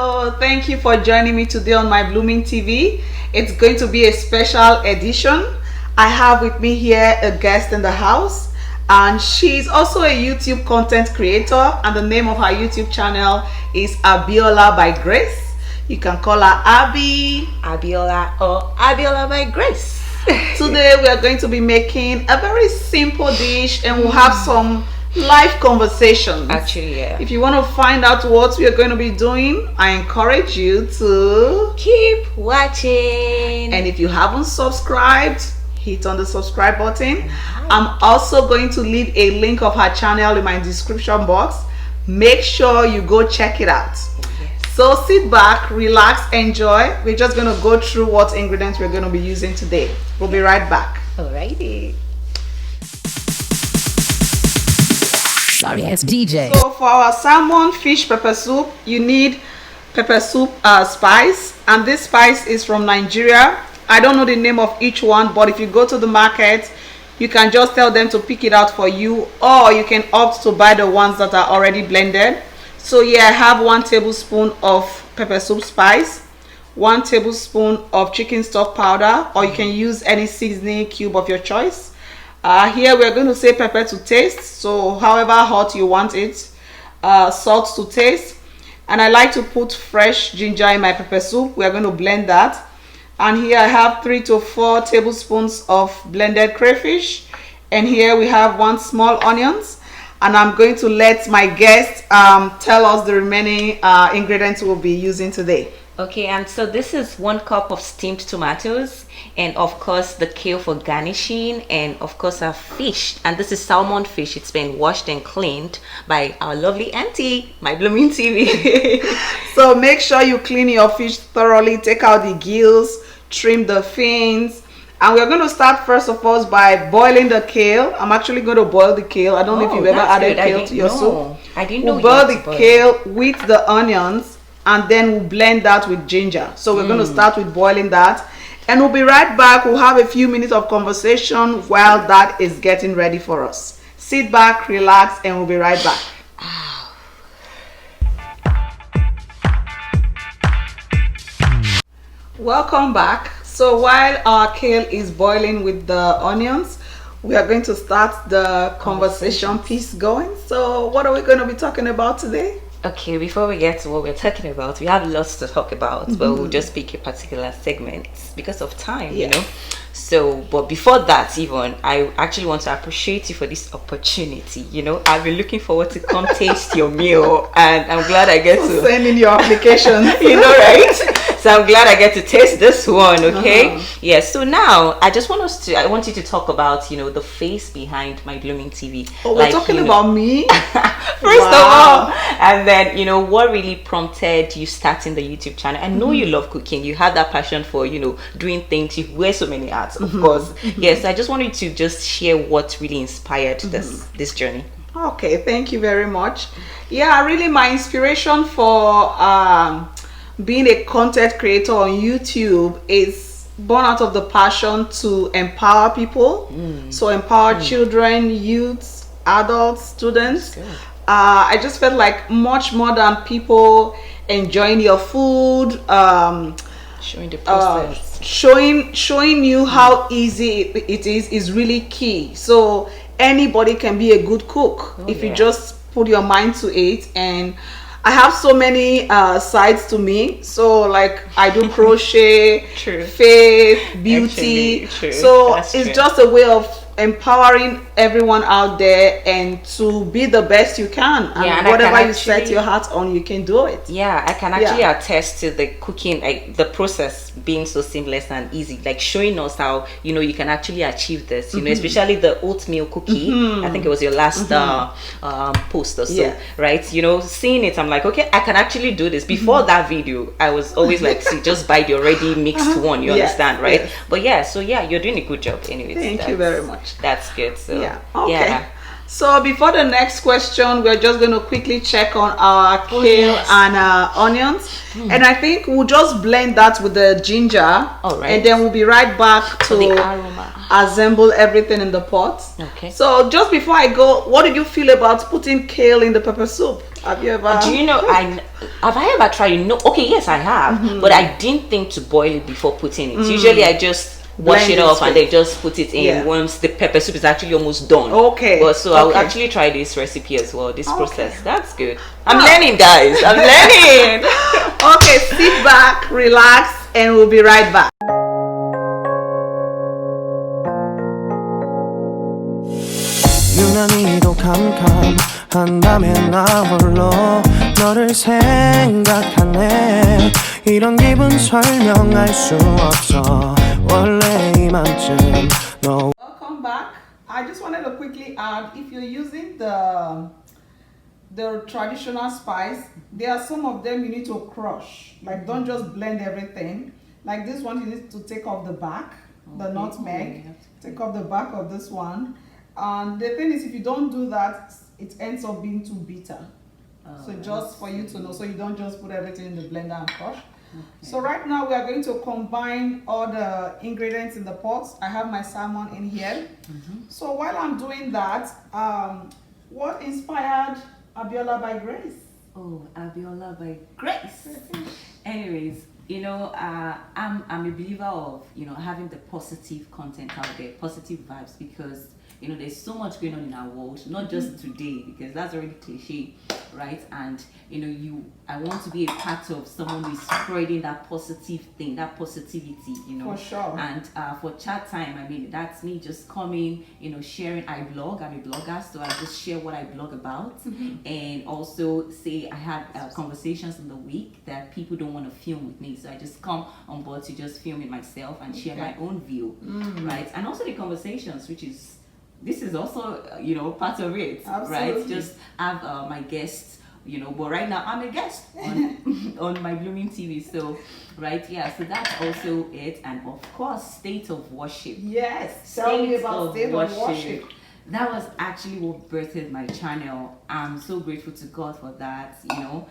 Oh, thank you for joining me today on my Blooming TV. It's going to be a special edition. I have with me here a guest in the house, and she's also a YouTube content creator, and the name of her YouTube channel is Abiolabygrace. You can call her Abby, Abiola, or Abiolabygrace. Today we are going to be making a very simple dish, and we'll have some live conversations. Actually, yeah. If you want to find out what we are going to be doing, I encourage you to keep watching. And if you haven't subscribed, hit on the subscribe button. I'm also going to leave a link of her channel in my description box. Make sure you go check it out. So sit back, relax, enjoy. We're just going to go through what ingredients we're going to be using today. We'll be right back. Alrighty. Sorry, it's DJ. So for our salmon fish pepper soup, you need pepper soup spice, and this spice is from Nigeria. I don't know the name of each one, but if you go to the market, you can just tell them to pick it out for you, or you can opt to buy the ones that are already blended. So yeah, I have 1 tablespoon of pepper soup spice, 1 tablespoon of chicken stock powder, or you can use any seasoning cube of your choice. Here we're going to say pepper to taste, so however hot you want it. Salt to taste, and I like to put fresh ginger in my pepper soup. We're going to blend that. And here I have 3 to 4 tablespoons of blended crayfish, and here we have 1 small onions. And I'm going to let my guest tell us the remaining ingredients we'll be using today. Okay, and so this is 1 cup of steamed tomatoes, and of course the kale for garnishing, and of course our fish. And this is salmon fish. It's been washed and cleaned by our lovely auntie, my Blooming TV. So make sure you clean your fish thoroughly, take out the gills, trim the fins. And we're going to start first of all by boiling the kale. I'm actually going to boil the kale. I don't know if you've ever added kale to your soup. I didn't know. We'll boil the kale with the onions, and then we'll blend that with ginger. So we're going to start with boiling that, and we'll be right back. We'll have a few minutes of conversation while that is getting ready for us. Sit back, relax, and we'll be right back. Welcome back. So while our kale is boiling with the onions, we are going to start the conversation piece going. So what are we going to be talking about today? Okay, before we get to what we're talking about, we have lots to talk about, but we'll just pick a particular segment because of time, you know. So, but before that, even, I actually want to appreciate you for this opportunity. You know, I've been looking forward to come taste your meal, and I'm glad I get to send in your application. You know, right? So I'm glad I get to taste this one. Okay. Yeah. So now I want you to talk about, you know, the face behind my Blooming TV. Oh, we're talking about me. First of all, and then, you know, what really prompted you starting the YouTube channel? I know you love cooking. You have that passion for, you know, doing things. You wear so many hats, of course. Yes. I just wanted to just share what really inspired this journey. Okay. Thank you very much. Yeah, really my inspiration for being a content creator on YouTube is born out of the passion to empower people. So empower children, youths, adults, students. I just felt like much more than people enjoying your food, showing the process, showing you how easy it is really key. So anybody can be a good cook if you just put your mind to it. And I have so many sides to me. So like I do crochet, faith, beauty. Actually, so it's just a way of empowering everyone out there and to be the best you can, and whatever you set your heart on, you can do it. I can actually attest to the cooking, like the process being so seamless and easy, like showing us how, you know, you can actually achieve this, you know, especially the oatmeal cookie. I think it was your last post or so, right? You know, seeing it, I'm like, okay, I can actually do this. Before that video, I was always like, see, just buy the already mixed one, you understand, right? But yeah, so yeah, you're doing a good job anyways. Thank you very much. That's good. So okay. So before the next question, we're just going to quickly check on our kale yes. and onions. And I think we'll just blend that with the ginger. All right. And then we'll be right back For the to aroma. assemble everything in the pot. Okay. So just before I go, what did you feel about putting kale in the pepper soup? Have you ever? Do you know, have I ever tried it? No. Okay, yes, I have. But I didn't think to boil it before putting it. Usually I just wash Blend it it off straight. and then just put it in Yeah. once the pepper soup is actually almost done. Okay. But so I'll Okay. actually try this recipe as well, this Okay. process. That's good. I'm learning, guys. I'm learning. Okay, sit back, relax, and we'll be right back. 유난히도 캄캄한다면 나 홀로 너를 생각하네 이런 기분 설명할 수 없어 원래 이맘쯤 너 Welcome back. I just wanted to quickly add, if you're using the traditional spice, there are some of them you need to crush. Like, don't just blend everything. Like this one, you need to take off the back, the nutmeg. Take off the back of this one. And the thing is, if you don't do that, it ends up being too bitter. So just for you to know, so you don't just put everything in the blender and crush. So right now we are going to combine all the ingredients in the pot. I have my salmon in here. So while I'm doing that, what inspired Abiolabygrace? Oh, Abiolabygrace. Anyways, you know, I'm a believer of, you know, having the positive content out there, positive vibes, because you know there's so much going on in our world, not just today, because that's already cliche, right? And you know, I want to be a part of someone who is spreading that positive thing, that positivity, you know. For sure. And for chat time, I mean, that's me just coming, you know, sharing. I blog, I'm a blogger, so I just share what I blog about, and also say I have conversations in the week that people don't want to film with me, so I just come on board to just film it myself and share my own view, right? And also the conversations, which is, this is also, you know, part of it, right? Absolutely. Just have my guests, you know, but right now I'm a guest on, on my Blooming TV, so, right, yeah, so that's also it. And of course, state of worship. Yes, tell me about state of worship. That was actually what birthed my channel. I'm so grateful to God for that, you know.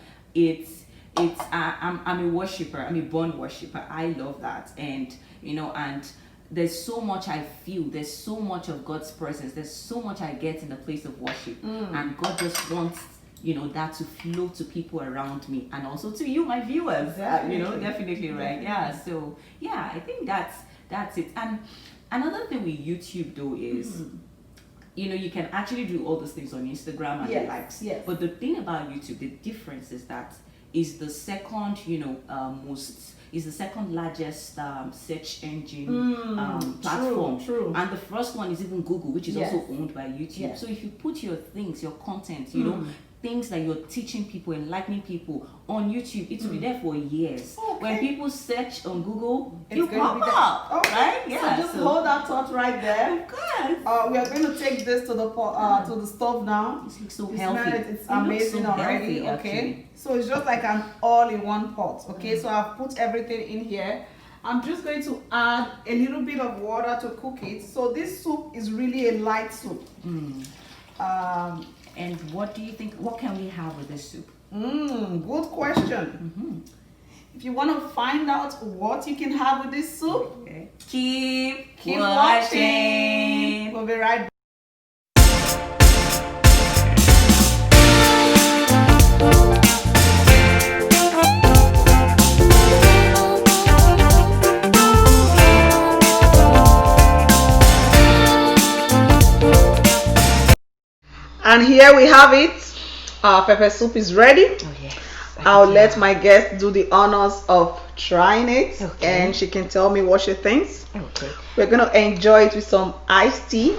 I'm a worshiper, I'm a born worshiper. I love that, and, you know, and there's so much I feel, there's so much of God's presence, there's so much I get in the place of worship, and God just wants, you know, that to flow to people around me, and also to you, my viewers. You know, definitely, right? Yeah. So yeah, I think that's it. And another thing with YouTube though is, you know, you can actually do all those things on Instagram and the likes. Yes. But the thing about YouTube, the difference is that is the second, you know, is the second largest search engine platform. True. And the first one is even Google, which is Yes. also owned by YouTube. Yes. So if you put your things, your content, you know, things that you're teaching people, enlightening people on YouTube, it will be there for years. Okay. When people search on Google, It's you going to pop be there. up, Okay. right? Yeah. So just hold that thought right there. Of course. We are going to take this to the to the stove now. This looks so You healthy. smell it, it's It looks amazing so already. healthy, Okay, actually. so it's just like an all-in-one pot. Okay, so I've put everything in here. I'm just going to add a little bit of water to cook it. So this soup is really a light soup. And what do you think? What can we have with this soup? Good question. If you want to find out what you can have with this soup, Okay. Keep keep watching. watching. We'll be right back. And here we have it. Our pepper soup is ready. Oh yes. I'll let my guest do the honors of trying it, Okay. and she can tell me what she thinks. Okay. We're gonna enjoy it with some iced tea.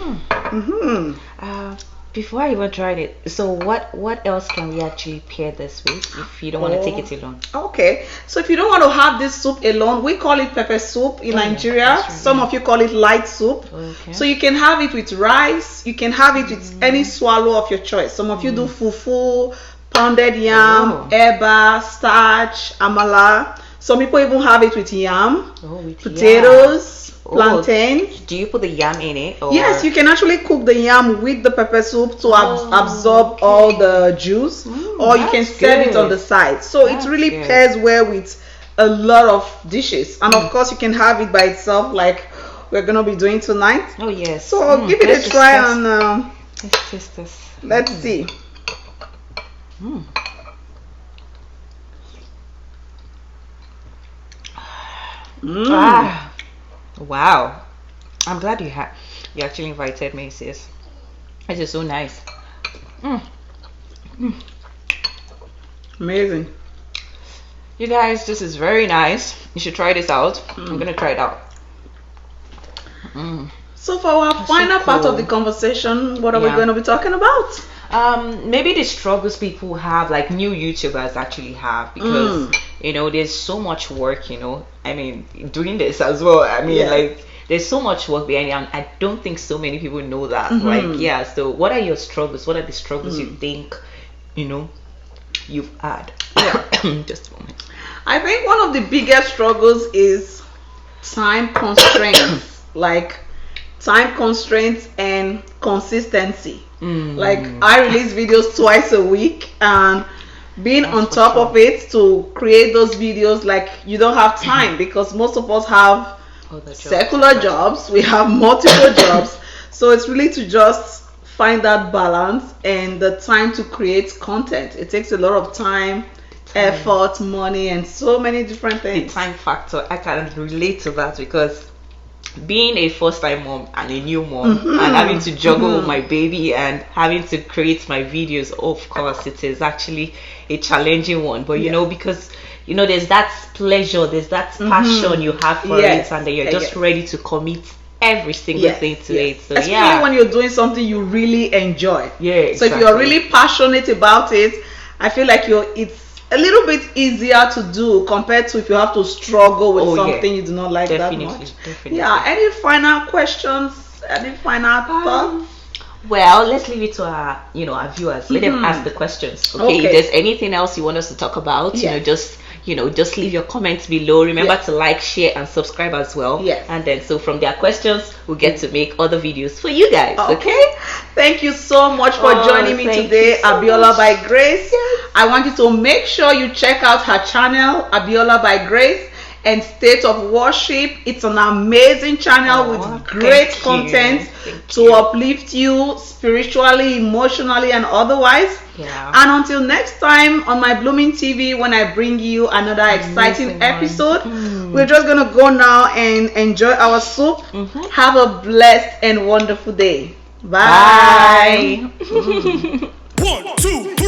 Before I even tried it, so what else can we actually pair this with if you don't want to take it alone? Okay, so if you don't want to have this soup alone, we call it pepper soup in Nigeria. that's right, Some of you call it light soup. Okay. So you can have it with rice. You can have it with any swallow of your choice. Some of you do fufu, pounded yam, eba, starch, amala. Some people even have it with yam, Oh, with potatoes, plantain. Do you put the yam in it? Or? Yes, you can actually cook the yam with the pepper soup to absorb okay. all the juice, or you can that's serve it on good. the side. So That's it really good. pairs well with a lot of dishes, and of course you can have it by itself, like we're gonna be doing tonight. Oh yes. So give it Let's a try, just and let's taste this. let's see. Ah, wow. I'm glad you actually invited me, sis. This is so nice. Amazing. You guys, this is very nice. You should try this out. I'm gonna try it out. So for our final part of the conversation, what are we going to be talking about? Maybe the struggles people have, like new YouTubers actually have, because you know there's so much work. You know, I mean, doing this as well. I mean, like there's so much work behind it, and I don't think so many people know that. Like, yeah. So, what are your struggles? What are the struggles you think, you know, you've had? Just a moment. I think one of the biggest struggles is time constraints, like time constraints and consistency. Like I release videos twice a week, and being on top of it to create those videos, like you don't have time because most of us have secular jobs, we have multiple jobs, so it's really to just find that balance and the time to create content. It takes a lot of time, effort, money, and so many different things. The time factor, I can relate to that, because being a first-time mom and a new mom and having to juggle my baby and having to create my videos, of course it is actually a challenging one, but you know, because you know there's that pleasure, there's that passion you have for it, and then you're just ready to commit every single thing to it. So especially when you're doing something you really enjoy. Exactly. So if you're really passionate about it, I feel like it's a little bit easier to do compared to if you have to struggle with something you do not like that much. Definitely. Yeah. Any final questions? Any final thoughts? Well, let's leave it to our viewers. Let them ask the questions. Okay. If there's anything else you want us to talk about, just leave your comments below. Remember to like, share, and subscribe as well. Yes. And then so from their questions, we'll get to make other videos for you guys. Okay. Thank you so much for joining me today, Abiola by Grace. Yes. I want you to make sure you check out her channel, Abiola by Grace and State of Worship. It's an amazing channel with great content to uplift you spiritually, emotionally, and otherwise. And until next time on my Blooming TV, when I bring you another exciting episode, we're just gonna go now and enjoy our soup. Have a blessed and wonderful day. Bye. 1, 2, 3.